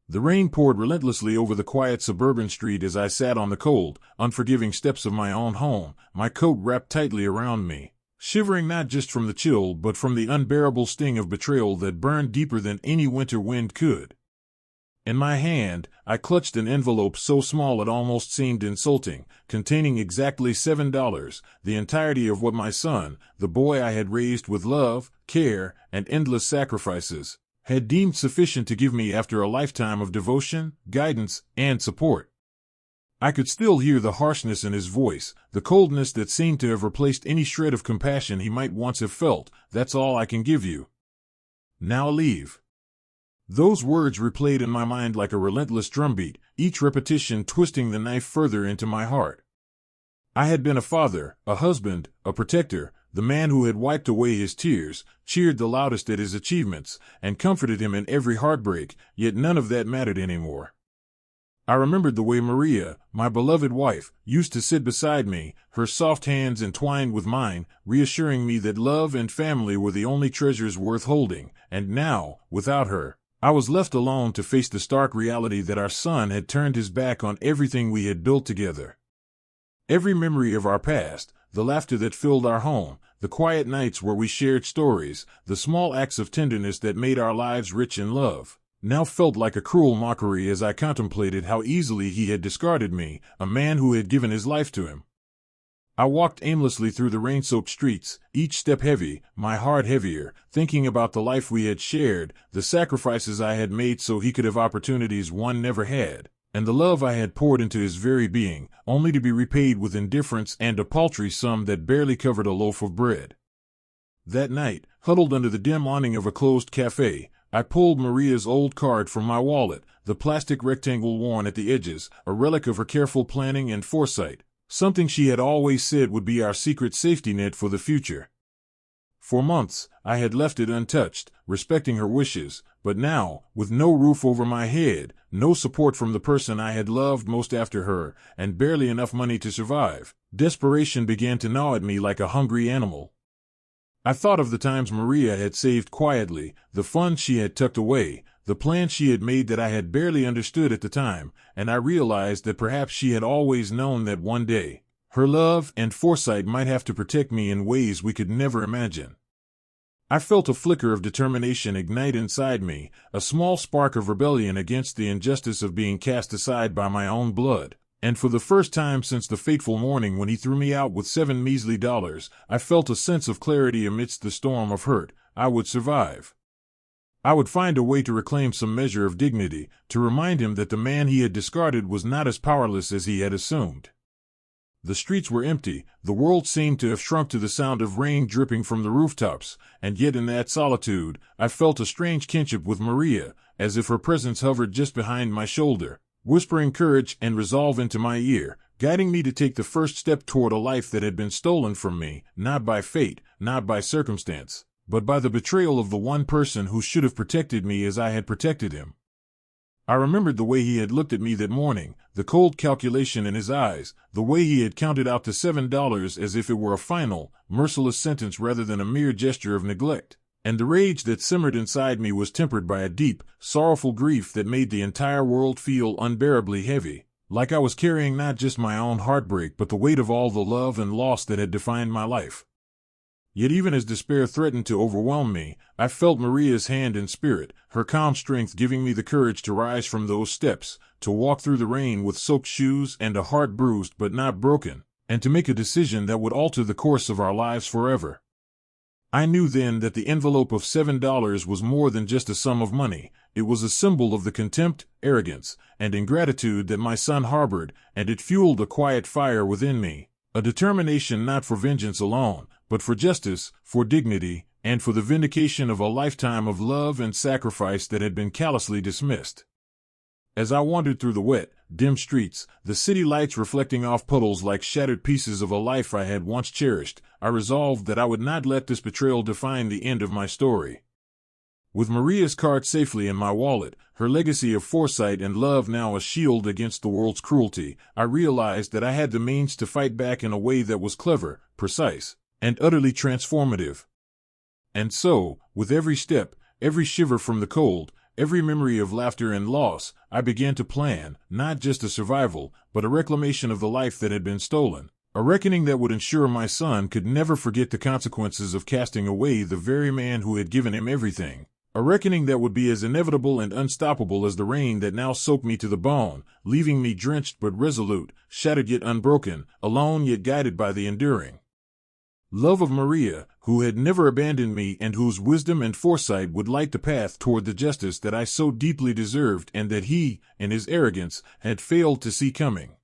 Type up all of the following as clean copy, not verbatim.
The rain poured relentlessly over the quiet suburban street as I sat on the cold, unforgiving steps of my own home, my coat wrapped tightly around me, shivering not just from the chill but from the unbearable sting of betrayal that burned deeper than any winter wind could. In my hand, I clutched an envelope so small it almost seemed insulting, containing exactly $7, the entirety of what my son, the boy I had raised with love, care, and endless sacrifices, had deemed sufficient to give me after a lifetime of devotion, guidance, and support. I could still hear the harshness in his voice, the coldness that seemed to have replaced any shred of compassion he might once have felt. "That's all I can give you. Now leave." Those words replayed in my mind like a relentless drumbeat, each repetition twisting the knife further into my heart. I had been a father, a husband, a protector, the man who had wiped away his tears, cheered the loudest at his achievements, and comforted him in every heartbreak, yet none of that mattered anymore. I remembered the way Maria, my beloved wife, used to sit beside me, her soft hands entwined with mine, reassuring me that love and family were the only treasures worth holding, and now, without her, I was left alone to face the stark reality that our son had turned his back on everything we had built together. Every memory of our past, the laughter that filled our home, the quiet nights where we shared stories, the small acts of tenderness that made our lives rich in love, now felt like a cruel mockery as I contemplated how easily he had discarded me, a man who had given his life to him. I walked aimlessly through the rain-soaked streets, each step heavy, my heart heavier, thinking about the life we had shared, the sacrifices I had made so he could have opportunities one never had, and the love I had poured into his very being, only to be repaid with indifference and a paltry sum that barely covered a loaf of bread. That night, huddled under the dim awning of a closed cafe, I pulled Maria's old card from my wallet, the plastic rectangle worn at the edges, a relic of her careful planning and foresight, something she had always said would be our secret safety net for the future. For months, I had left it untouched, respecting her wishes, but now, with no roof over my head, no support from the person I had loved most after her, and barely enough money to survive, desperation began to gnaw at me like a hungry animal. I thought of the times Maria had saved quietly, the funds she had tucked away, the plans she had made that I had barely understood at the time, and I realized that perhaps she had always known that one day, her love and foresight might have to protect me in ways we could never imagine. I felt a flicker of determination ignite inside me, a small spark of rebellion against the injustice of being cast aside by my own blood. And for the first time since the fateful morning when he threw me out with $7 measly, I felt a sense of clarity amidst the storm of hurt. I would survive. I would find a way to reclaim some measure of dignity, to remind him that the man he had discarded was not as powerless as he had assumed. The streets were empty, the world seemed to have shrunk to the sound of rain dripping from the rooftops, and yet in that solitude, I felt a strange kinship with Maria, as if her presence hovered just behind my shoulder, whispering courage and resolve into my ear, guiding me to take the first step toward a life that had been stolen from me, not by fate, not by circumstance, but by the betrayal of the one person who should have protected me as I had protected him. I remembered the way he had looked at me that morning, the cold calculation in his eyes, the way he had counted out to $7 as if it were a final, merciless sentence rather than a mere gesture of neglect. And the rage that simmered inside me was tempered by a deep, sorrowful grief that made the entire world feel unbearably heavy, like I was carrying not just my own heartbreak but the weight of all the love and loss that had defined my life. Yet even as despair threatened to overwhelm me, I felt Maria's hand and spirit, her calm strength giving me the courage to rise from those steps, to walk through the rain with soaked shoes and a heart bruised but not broken, and to make a decision that would alter the course of our lives forever. I knew then that the envelope of $7 was more than just a sum of money. It was a symbol of the contempt, arrogance, and ingratitude that my son harbored, and it fueled a quiet fire within me, a determination not for vengeance alone, but for justice, for dignity, and for the vindication of a lifetime of love and sacrifice that had been callously dismissed. As I wandered through the wet, dim streets, the city lights reflecting off puddles like shattered pieces of a life I had once cherished, I resolved that I would not let this betrayal define the end of my story. With Maria's card safely in my wallet, her legacy of foresight and love now a shield against the world's cruelty, I realized that I had the means to fight back in a way that was clever, precise, and utterly transformative. And so, with every step, every shiver from the cold, every memory of laughter and loss, I began to plan, not just a survival, but a reclamation of the life that had been stolen. A reckoning that would ensure my son could never forget the consequences of casting away the very man who had given him everything. A reckoning that would be as inevitable and unstoppable as the rain that now soaked me to the bone, leaving me drenched but resolute, shattered yet unbroken, alone yet guided by the enduring love of Maria, who had never abandoned me and whose wisdom and foresight would light the path toward the justice that I so deeply deserved and that he, in his arrogance, had failed to see coming.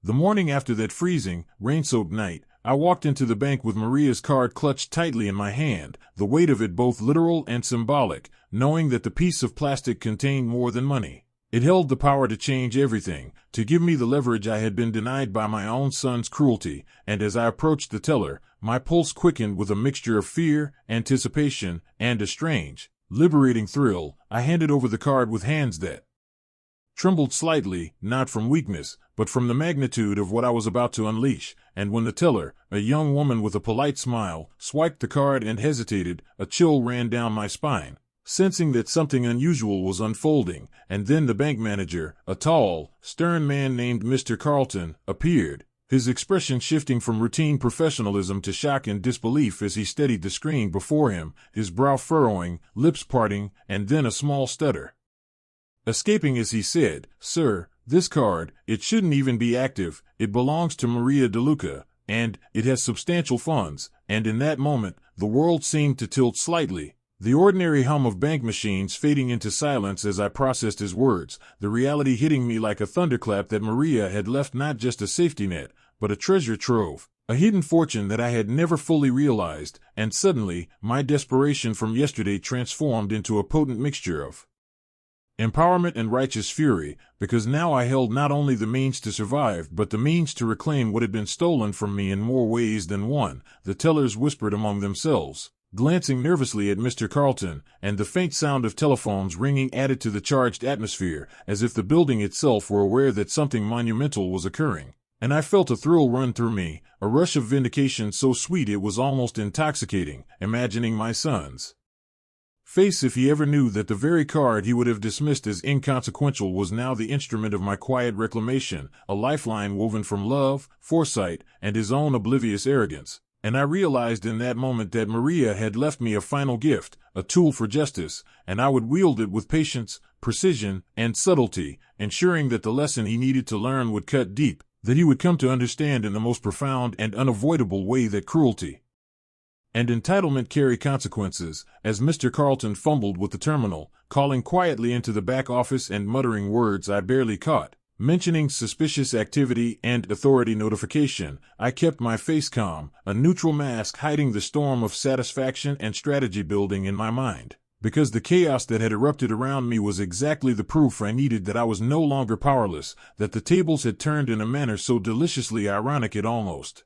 The morning after that freezing, rain-soaked night, I walked into the bank with Maria's card clutched tightly in my hand, the weight of it both literal and symbolic, knowing that the piece of plastic contained more than money. It held the power to change everything, to give me the leverage I had been denied by my own son's cruelty, and as I approached the teller, my pulse quickened with a mixture of fear, anticipation, and a strange, liberating thrill. I handed over the card with hands that trembled slightly, not from weakness, but from the magnitude of what I was about to unleash, and when the teller, a young woman with a polite smile, swiped the card and hesitated, a chill ran down my spine, sensing that something unusual was unfolding, and then the bank manager, a tall, stern man named Mr. Carlton, appeared, his expression shifting from routine professionalism to shock and disbelief as he steadied the screen before him, his brow furrowing, lips parting, and then a small stutter escaping as he said, "Sir, this card, it shouldn't even be active, it belongs to Maria DeLuca, and it has substantial funds," and in that moment, the world seemed to tilt slightly, the ordinary hum of bank machines fading into silence as I processed his words, the reality hitting me like a thunderclap that Maria had left not just a safety net, but a treasure trove, a hidden fortune that I had never fully realized, and suddenly, my desperation from yesterday transformed into a potent mixture of empowerment and righteous fury, because now I held not only the means to survive but the means to reclaim what had been stolen from me in more ways than one, the tellers whispered among themselves, glancing nervously at Mr. Carlton, and the faint sound of telephones ringing added to the charged atmosphere, as if the building itself were aware that something monumental was occurring. And I felt a thrill run through me, a rush of vindication so sweet it was almost intoxicating, imagining my son's face if he ever knew that the very card he would have dismissed as inconsequential was now the instrument of my quiet reclamation, a lifeline woven from love, foresight, and his own oblivious arrogance. And I realized in that moment that Maria had left me a final gift, a tool for justice, and I would wield it with patience, precision, and subtlety, ensuring that the lesson he needed to learn would cut deep, that he would come to understand in the most profound and unavoidable way that cruelty and entitlement carry consequences. As Mr. Carlton fumbled with the terminal, calling quietly into the back office and muttering words I barely caught, mentioning suspicious activity and authority notification, I kept my face calm, a neutral mask hiding the storm of satisfaction and strategy building in my mind, because the chaos that had erupted around me was exactly the proof I needed that I was no longer powerless, that the tables had turned in a manner so deliciously ironic it almost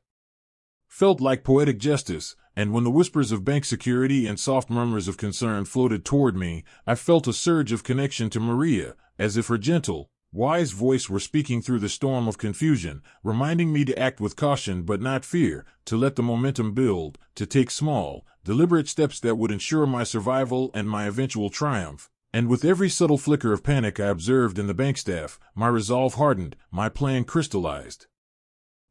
felt like poetic justice. And when the whispers of bank security and soft murmurs of concern floated toward me, I felt a surge of connection to Maria, as if her gentle, wise voice were speaking through the storm of confusion, reminding me to act with caution but not fear, to let the momentum build, to take small, deliberate steps that would ensure my survival and my eventual triumph. And with every subtle flicker of panic I observed in the bank staff, my resolve hardened, my plan crystallized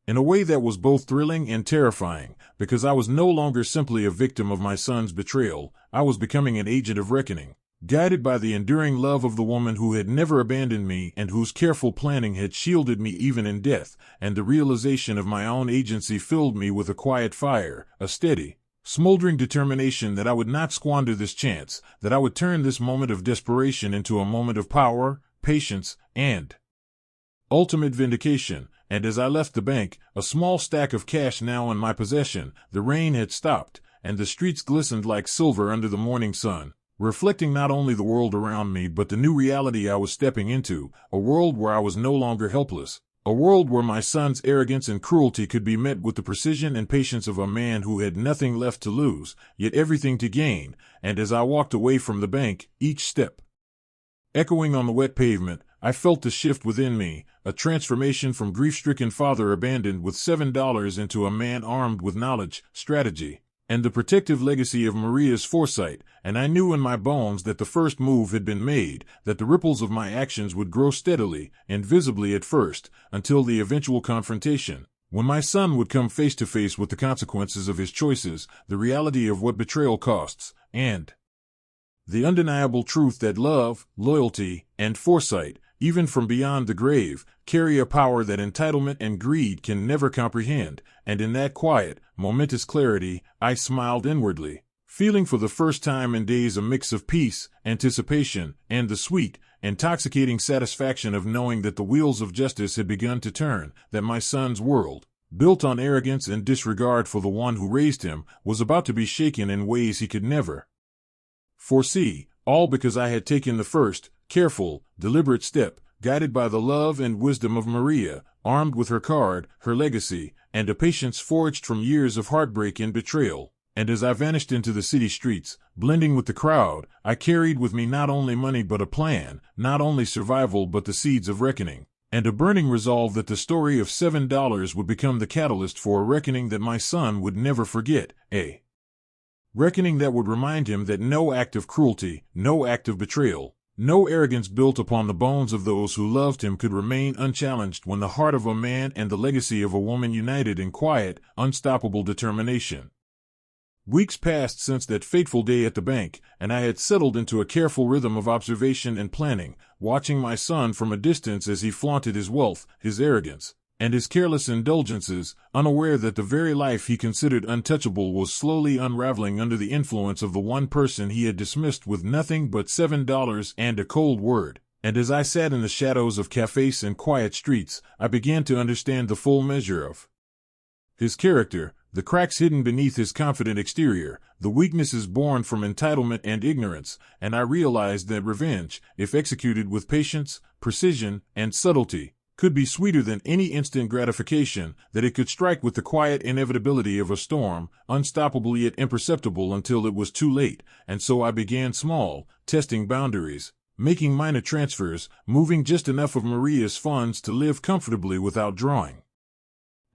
in a way that was both thrilling and terrifying, because I was no longer simply a victim of my son's betrayal, I was becoming an agent of reckoning, guided by the enduring love of the woman who had never abandoned me and whose careful planning had shielded me even in death, and the realization of my own agency filled me with a quiet fire, a steady, smoldering determination that I would not squander this chance, that I would turn this moment of desperation into a moment of power, patience, and ultimate vindication. And as I left the bank, a small stack of cash now in my possession, the rain had stopped, and the streets glistened like silver under the morning sun, reflecting not only the world around me but the new reality I was stepping into, a world where I was no longer helpless, a world where my son's arrogance and cruelty could be met with the precision and patience of a man who had nothing left to lose, yet everything to gain. And as I walked away from the bank, each step echoing on the wet pavement, I felt the shift within me, a transformation from grief-stricken father abandoned with $7 into a man armed with knowledge, strategy, and the protective legacy of Maria's foresight, and I knew in my bones that the first move had been made, that the ripples of my actions would grow steadily, invisibly at first, until the eventual confrontation, when my son would come face to face with the consequences of his choices, the reality of what betrayal costs, and the undeniable truth that love, loyalty, and foresight, even from beyond the grave, carry a power that entitlement and greed can never comprehend, and in that quiet, momentous clarity, I smiled inwardly, feeling for the first time in days a mix of peace, anticipation, and the sweet, intoxicating satisfaction of knowing that the wheels of justice had begun to turn, that my son's world, built on arrogance and disregard for the one who raised him, was about to be shaken in ways he could never foresee, all because I had taken the first, careful, deliberate step, guided by the love and wisdom of Maria, armed with her card, her legacy, and a patience forged from years of heartbreak and betrayal. And as I vanished into the city streets, blending with the crowd, I carried with me not only money but a plan, not only survival but the seeds of reckoning, and a burning resolve that the story of $7 would become the catalyst for a reckoning that my son would never forget, a reckoning that would remind him that no act of cruelty, no act of betrayal, no arrogance built upon the bones of those who loved him could remain unchallenged when the heart of a man and the legacy of a woman united in quiet, unstoppable determination. Weeks passed since that fateful day at the bank, and I had settled into a careful rhythm of observation and planning, watching my son from a distance as he flaunted his wealth, his arrogance, and his careless indulgences, unaware that the very life he considered untouchable was slowly unraveling under the influence of the one person he had dismissed with nothing but $7 and a cold word. And as I sat in the shadows of cafes and quiet streets, I began to understand the full measure of his character, the cracks hidden beneath his confident exterior, the weaknesses born from entitlement and ignorance, and I realized that revenge, if executed with patience, precision, and subtlety, could be sweeter than any instant gratification, that it could strike with the quiet inevitability of a storm, unstoppable yet imperceptible until it was too late, and so I began small, testing boundaries, making minor transfers, moving just enough of Maria's funds to live comfortably without drawing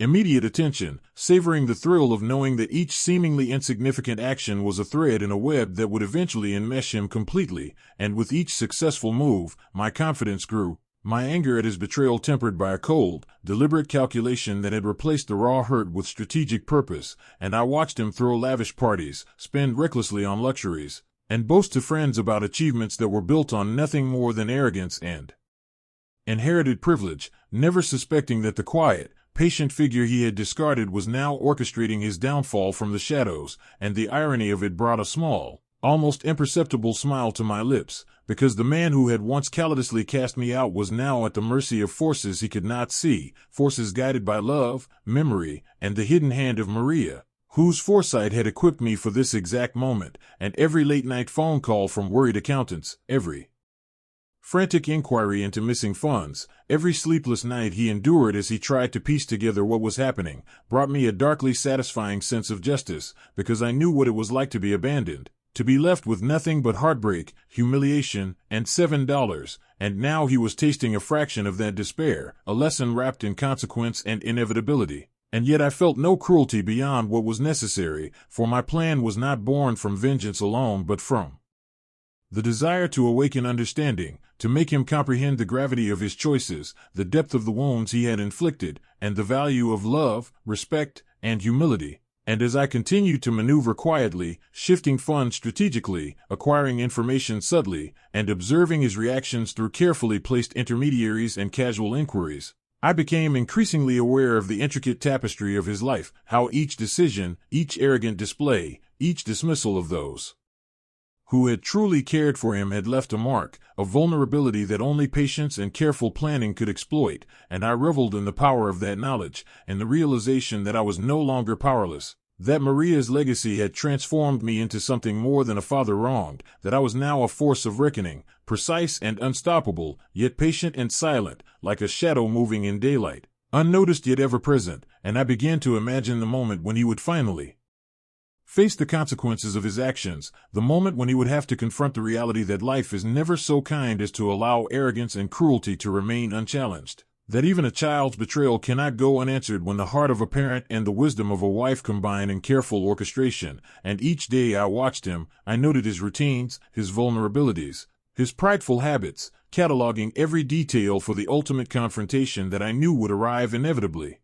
immediate attention, savoring the thrill of knowing that each seemingly insignificant action was a thread in a web that would eventually enmesh him completely, and with each successful move, my confidence grew, my anger at his betrayal tempered by a cold, deliberate calculation that had replaced the raw hurt with strategic purpose, and I watched him throw lavish parties, spend recklessly on luxuries, and boast to friends about achievements that were built on nothing more than arrogance and inherited privilege, never suspecting that the quiet, patient figure he had discarded was now orchestrating his downfall from the shadows, and the irony of it brought a small, almost imperceptible smile to my lips, because the man who had once callously cast me out was now at the mercy of forces he could not see, forces guided by love, memory, and the hidden hand of Maria, whose foresight had equipped me for this exact moment, and every late-night phone call from worried accountants, every frantic inquiry into missing funds, every sleepless night he endured as he tried to piece together what was happening, brought me a darkly satisfying sense of justice, because I knew what it was like to be abandoned, to be left with nothing but heartbreak, humiliation, and $7, and now he was tasting a fraction of that despair, a lesson wrapped in consequence and inevitability. And yet I felt no cruelty beyond what was necessary, for my plan was not born from vengeance alone but from the desire to awaken understanding, to make him comprehend the gravity of his choices, the depth of the wounds he had inflicted, and the value of love, respect, and humility. And as I continued to maneuver quietly, shifting funds strategically, acquiring information subtly, and observing his reactions through carefully placed intermediaries and casual inquiries, I became increasingly aware of the intricate tapestry of his life, how each decision, each arrogant display, each dismissal of those who had truly cared for him had left a mark, a vulnerability that only patience and careful planning could exploit, and I reveled in the power of that knowledge, and the realization that I was no longer powerless, that Maria's legacy had transformed me into something more than a father wronged, that I was now a force of reckoning, precise and unstoppable, yet patient and silent, like a shadow moving in daylight, unnoticed yet ever present, and I began to imagine the moment when he would finally face the consequences of his actions, the moment when he would have to confront the reality that life is never so kind as to allow arrogance and cruelty to remain unchallenged. That even a child's betrayal cannot go unanswered when the heart of a parent and the wisdom of a wife combine in careful orchestration, and each day I watched him, I noted his routines, his vulnerabilities, his prideful habits, cataloging every detail for the ultimate confrontation that I knew would arrive inevitably.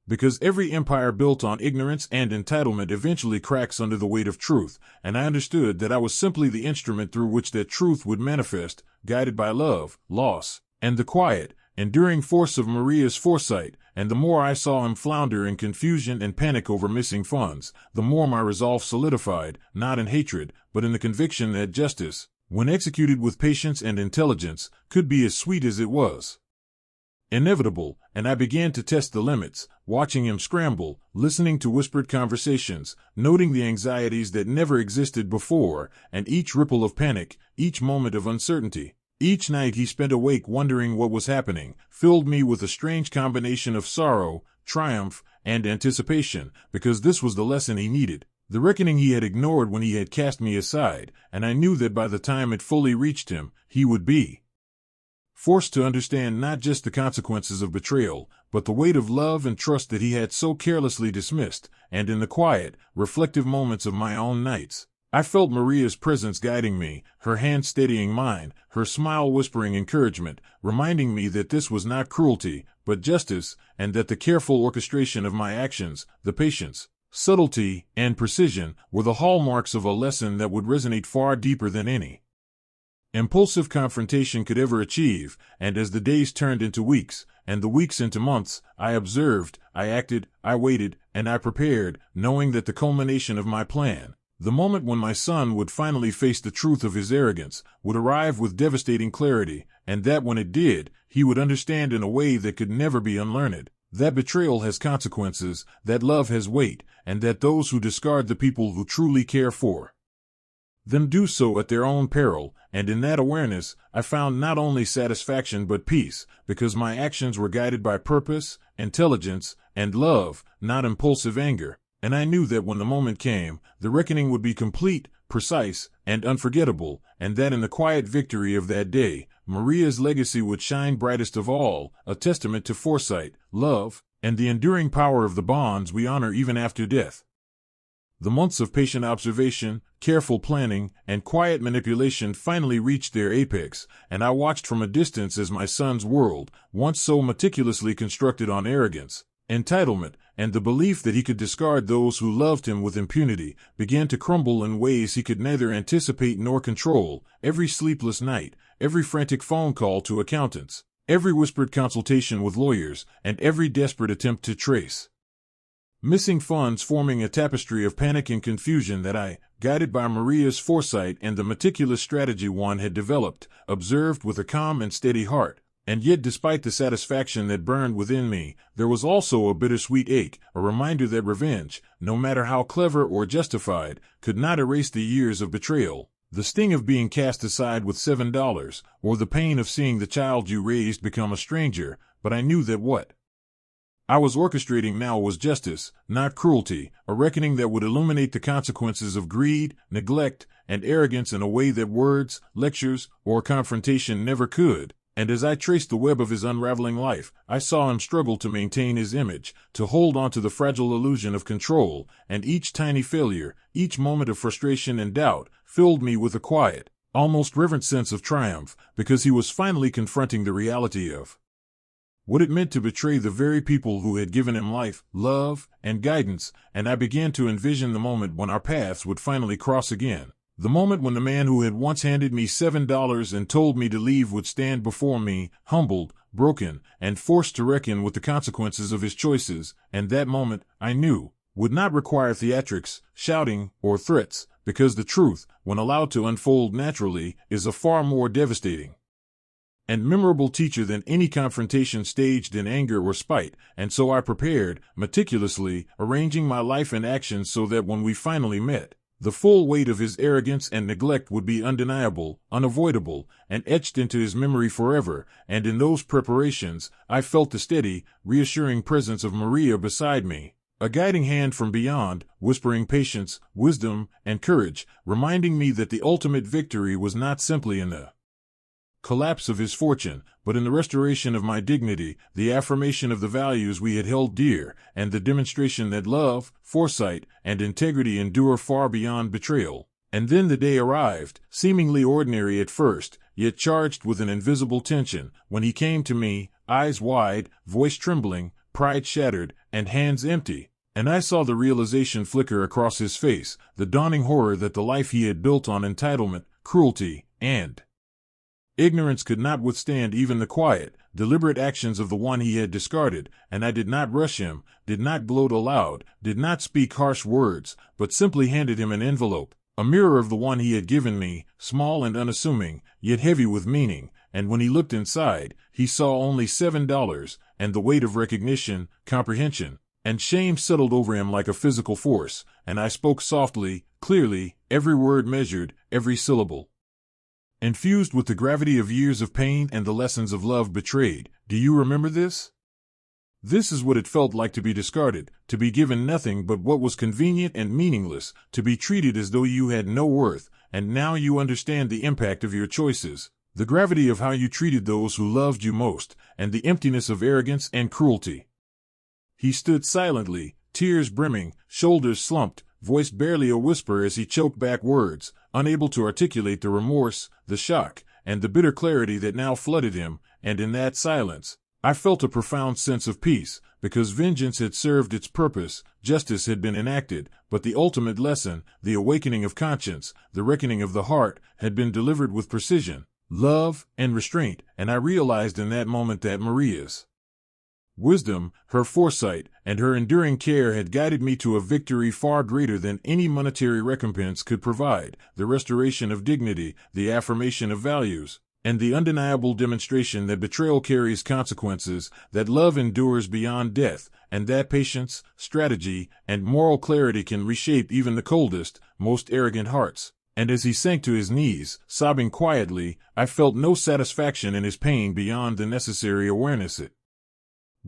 Because every empire built on ignorance and entitlement eventually cracks under the weight of truth, and I understood that I was simply the instrument through which that truth would manifest, guided by love, loss, and the quiet, enduring force of Maria's foresight, and the more I saw him flounder in confusion and panic over missing funds, the more my resolve solidified, not in hatred, but in the conviction that justice, when executed with patience and intelligence, could be as sweet as it was inevitable, and I began to test the limits, watching him scramble, listening to whispered conversations, noting the anxieties that never existed before, and each ripple of panic, each moment of uncertainty. Each night he spent awake wondering what was happening, filled me with a strange combination of sorrow, triumph, and anticipation, because this was the lesson he needed, the reckoning he had ignored when he had cast me aside, and I knew that by the time it fully reached him, he would be forced to understand not just the consequences of betrayal, but the weight of love and trust that he had so carelessly dismissed, and in the quiet, reflective moments of my own nights, I felt Maria's presence guiding me, her hand steadying mine, her smile whispering encouragement, reminding me that this was not cruelty, but justice, and that the careful orchestration of my actions, the patience, subtlety, and precision, were the hallmarks of a lesson that would resonate far deeper than any impulsive confrontation could ever achieve, and as the days turned into weeks, and the weeks into months, I observed, I acted, I waited, and I prepared, knowing that the culmination of my plan, the moment when my son would finally face the truth of his arrogance, would arrive with devastating clarity, and that when it did, he would understand in a way that could never be unlearned, that betrayal has consequences, that love has weight, and that those who discard the people who truly care for them do so at their own peril, and in that awareness, I found not only satisfaction but peace, because my actions were guided by purpose, intelligence, and love, not impulsive anger, and I knew that when the moment came, the reckoning would be complete, precise, and unforgettable, and that in the quiet victory of that day, Maria's legacy would shine brightest of all, a testament to foresight, love, and the enduring power of the bonds we honor even after death. The months of patient observation, careful planning, and quiet manipulation finally reached their apex, and I watched from a distance as my son's world, once so meticulously constructed on arrogance, entitlement, and the belief that he could discard those who loved him with impunity, began to crumble in ways he could neither anticipate nor control. Every sleepless night, every frantic phone call to accountants, every whispered consultation with lawyers, and every desperate attempt to trace missing funds forming a tapestry of panic and confusion that I, guided by Maria's foresight and the meticulous strategy one had developed, observed with a calm and steady heart. And yet despite the satisfaction that burned within me, there was also a bittersweet ache, a reminder that revenge, no matter how clever or justified, could not erase the years of betrayal, the sting of being cast aside with $7, or the pain of seeing the child you raised become a stranger. But I knew that what I was orchestrating now was justice, not cruelty, a reckoning that would illuminate the consequences of greed, neglect, and arrogance in a way that words, lectures, or confrontation never could. And as I traced the web of his unraveling life, I saw him struggle to maintain his image, to hold on to the fragile illusion of control, and each tiny failure, each moment of frustration and doubt, filled me with a quiet, almost reverent sense of triumph, because he was finally confronting the reality of what it meant to betray the very people who had given him life, love, and guidance, and I began to envision the moment when our paths would finally cross again. The moment when the man who had once handed me $7 and told me to leave would stand before me, humbled, broken, and forced to reckon with the consequences of his choices, and that moment, I knew, would not require theatrics, shouting, or threats, because the truth, when allowed to unfold naturally, is a far more devastating and memorable teacher than any confrontation staged in anger or spite, and so I prepared, meticulously, arranging my life and actions so that when we finally met, the full weight of his arrogance and neglect would be undeniable, unavoidable, and etched into his memory forever, and in those preparations, I felt the steady, reassuring presence of Maria beside me, a guiding hand from beyond, whispering patience, wisdom, and courage, reminding me that the ultimate victory was not simply in the collapse of his fortune, but in the restoration of my dignity, the affirmation of the values we had held dear, and the demonstration that love, foresight, and integrity endure far beyond betrayal. And then the day arrived, seemingly ordinary at first, yet charged with an invisible tension, when he came to me, eyes wide, voice trembling, pride shattered, and hands empty. And I saw the realization flicker across his face, the dawning horror that the life he had built on entitlement, cruelty, and ignorance could not withstand even the quiet, deliberate actions of the one he had discarded, and I did not rush him, did not gloat aloud, did not speak harsh words, but simply handed him an envelope, a mirror of the one he had given me, small and unassuming, yet heavy with meaning, and when he looked inside, he saw only $7, and the weight of recognition, comprehension, and shame settled over him like a physical force, and I spoke softly, clearly, every word measured, every syllable infused with the gravity of years of pain and the lessons of love betrayed. Do you remember this? This is what it felt like to be discarded, to be given nothing but what was convenient and meaningless, to be treated as though you had no worth, and now you understand the impact of your choices, the gravity of how you treated those who loved you most, and the emptiness of arrogance and cruelty. He stood silently, tears brimming, shoulders slumped, voice barely a whisper as he choked back words, unable to articulate the remorse, the shock, and the bitter clarity that now flooded him, and in that silence, I felt a profound sense of peace, because vengeance had served its purpose, justice had been enacted, but the ultimate lesson, the awakening of conscience, the reckoning of the heart, had been delivered with precision, love, and restraint, and I realized in that moment that Maria's wisdom, her foresight, and her enduring care had guided me to a victory far greater than any monetary recompense could provide, the restoration of dignity, the affirmation of values, and the undeniable demonstration that betrayal carries consequences, that love endures beyond death, and that patience, strategy, and moral clarity can reshape even the coldest, most arrogant hearts. And as he sank to his knees, sobbing quietly, I felt no satisfaction in his pain beyond the necessary awareness it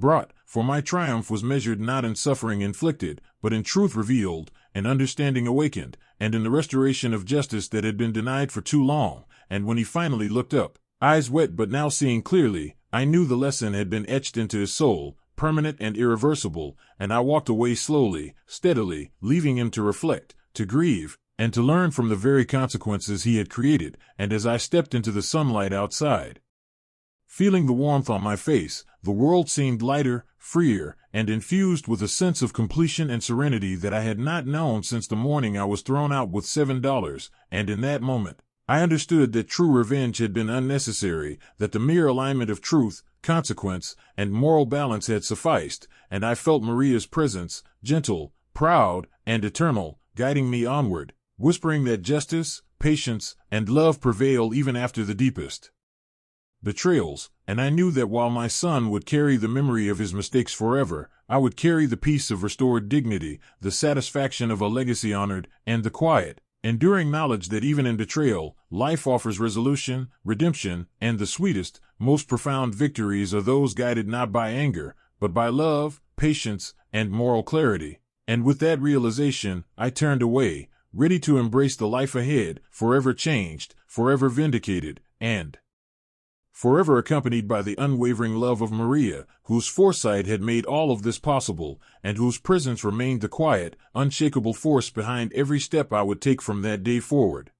brought, for my triumph was measured not in suffering inflicted, but in truth revealed, in understanding awakened, and in the restoration of justice that had been denied for too long. And when he finally looked up, eyes wet but now seeing clearly, I knew the lesson had been etched into his soul, permanent and irreversible, and I walked away slowly, steadily, leaving him to reflect, to grieve, and to learn from the very consequences he had created. And as I stepped into the sunlight outside, feeling the warmth on my face, the world seemed lighter, freer, and infused with a sense of completion and serenity that I had not known since the morning I was thrown out with $7, and in that moment, I understood that true revenge had been unnecessary, that the mere alignment of truth, consequence, and moral balance had sufficed, and I felt Maria's presence, gentle, proud, and eternal, guiding me onward, whispering that justice, patience, and love prevail even after the deepest betrayals, and I knew that while my son would carry the memory of his mistakes forever, I would carry the peace of restored dignity, the satisfaction of a legacy honored, and the quiet, enduring knowledge that even in betrayal, life offers resolution, redemption, and the sweetest, most profound victories are those guided not by anger, but by love, patience, and moral clarity. And with that realization, I turned away, ready to embrace the life ahead, forever changed, forever vindicated, and forever accompanied by the unwavering love of Maria, whose foresight had made all of this possible, and whose presence remained the quiet, unshakable force behind every step I would take from that day forward.